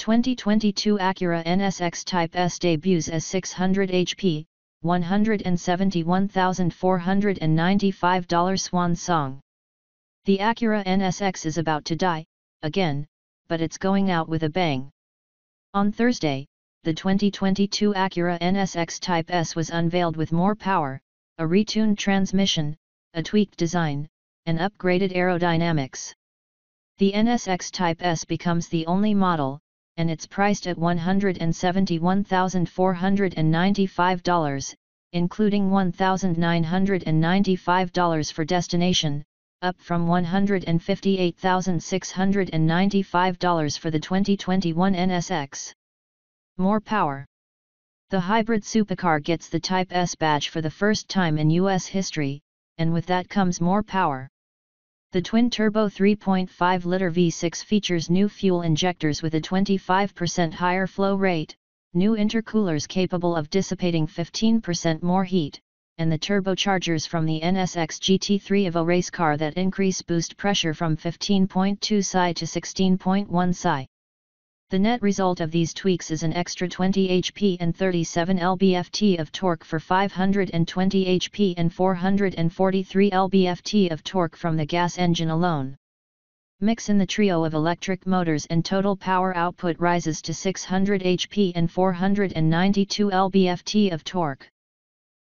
2022 Acura NSX Type S debuts as 600 HP, $171,495 swan song. The Acura NSX is about to die, again, but it's going out with a bang. On Thursday, the 2022 Acura NSX Type S was unveiled with more power, a retuned transmission, a tweaked design, and upgraded aerodynamics. The NSX Type S becomes the only model, and it's priced at $171,495, including $1,995 for destination, up from $158,695 for the 2021 NSX. More power. The hybrid supercar gets the Type S badge for the first time in U.S. history, and with that comes more power. The twin-turbo 3.5-liter V6 features new fuel injectors with a 25% higher flow rate, new intercoolers capable of dissipating 15% more heat, and the turbochargers from the NSX GT3 Evo race car that increase boost pressure from 15.2 psi to 16.1 psi. The net result of these tweaks is an extra 20 HP and 37 lb-ft of torque for 520 HP and 443 lb-ft of torque from the gas engine alone. Mix in the trio of electric motors and total power output rises to 600 HP and 492 lb-ft of torque.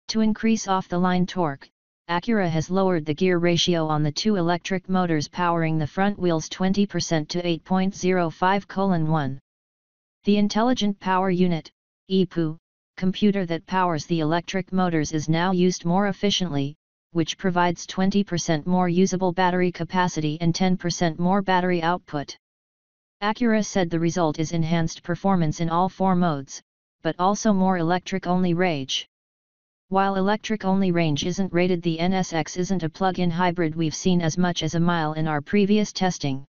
To increase off-the-line torque, Acura has lowered the gear ratio on the two electric motors powering the front wheels 20% to 8.05:1. The Intelligent Power Unit, IPU, computer that powers the electric motors is now used more efficiently, which provides 20% more usable battery capacity and 10% more battery output. Acura said the result is enhanced performance in all four modes, but also more electric-only range. While electric-only range isn't rated, the NSX isn't a plug-in hybrid we've seen as much as a mile in our previous testing.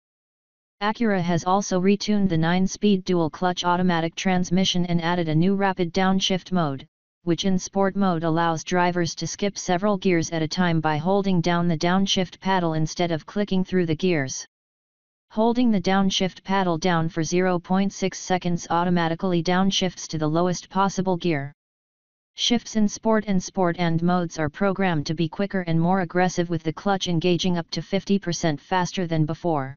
Acura has also retuned the 9-speed dual-clutch automatic transmission and added a new rapid downshift mode, which in sport mode allows drivers to skip several gears at a time by holding down the downshift paddle instead of clicking through the gears. Holding the downshift paddle down for 0.6 seconds automatically downshifts to the lowest possible gear. Shifts in Sport and Sport and modes are programmed to be quicker and more aggressive, with the clutch engaging up to 50% faster than before.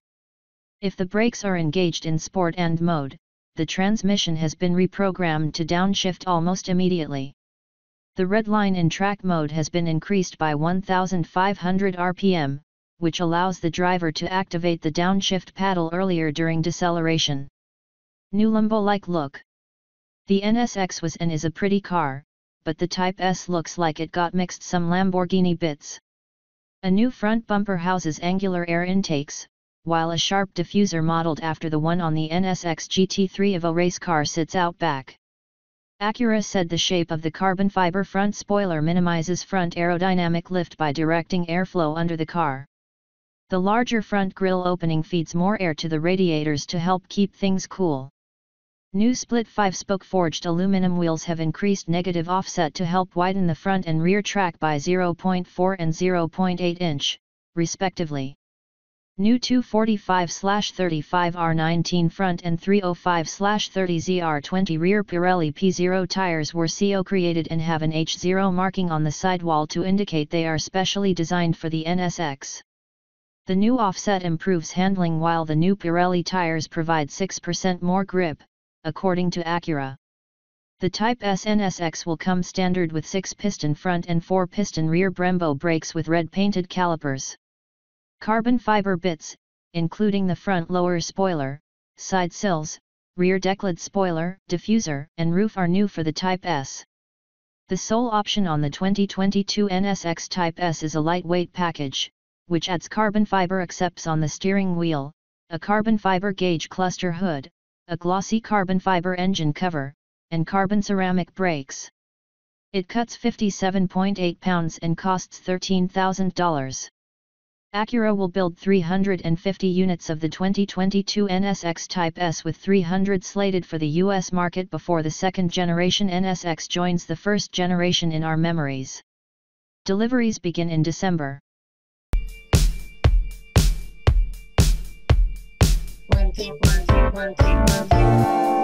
If the brakes are engaged in Sport and mode, the transmission has been reprogrammed to downshift almost immediately. The red line in track mode has been increased by 1,500 RPM, which allows the driver to activate the downshift paddle earlier during deceleration. New Lambo-like look. The NSX was and is a pretty car, but the Type S looks like it got mixed some Lamborghini bits. A new front bumper houses angular air intakes, while a sharp diffuser modeled after the one on the NSX GT3 Evo race car sits out back. Acura said the shape of the carbon fiber front spoiler minimizes front aerodynamic lift by directing airflow under the car. The larger front grille opening feeds more air to the radiators to help keep things cool. New split 5-spoke forged aluminum wheels have increased negative offset to help widen the front and rear track by 0.4 and 0.8 inch, respectively. New 245/35R19 front and 305/30ZR20 rear Pirelli P0 tires were CO created and have an H0 marking on the sidewall to indicate they are specially designed for the NSX. The new offset improves handling, while the new Pirelli tires provide 6% more grip, according to Acura. The Type S NSX will come standard with 6-piston front and 4-piston rear Brembo brakes with red painted calipers. Carbon fiber bits, including the front lower spoiler, side sills, rear decklid spoiler, diffuser, and roof are new for the Type S. The sole option on the 2022 NSX Type S is a lightweight package, which adds carbon fiber accepts on the steering wheel, a carbon fiber gauge cluster hood, a glossy carbon fiber engine cover, and carbon ceramic brakes. It cuts 57.8 pounds and costs $13,000. Acura will build 350 units of the 2022 NSX Type S, with 300 slated for the US market before the second-generation NSX joins the first generation in our memories. Deliveries begin in December. One, two, one, two, one, two, one, two.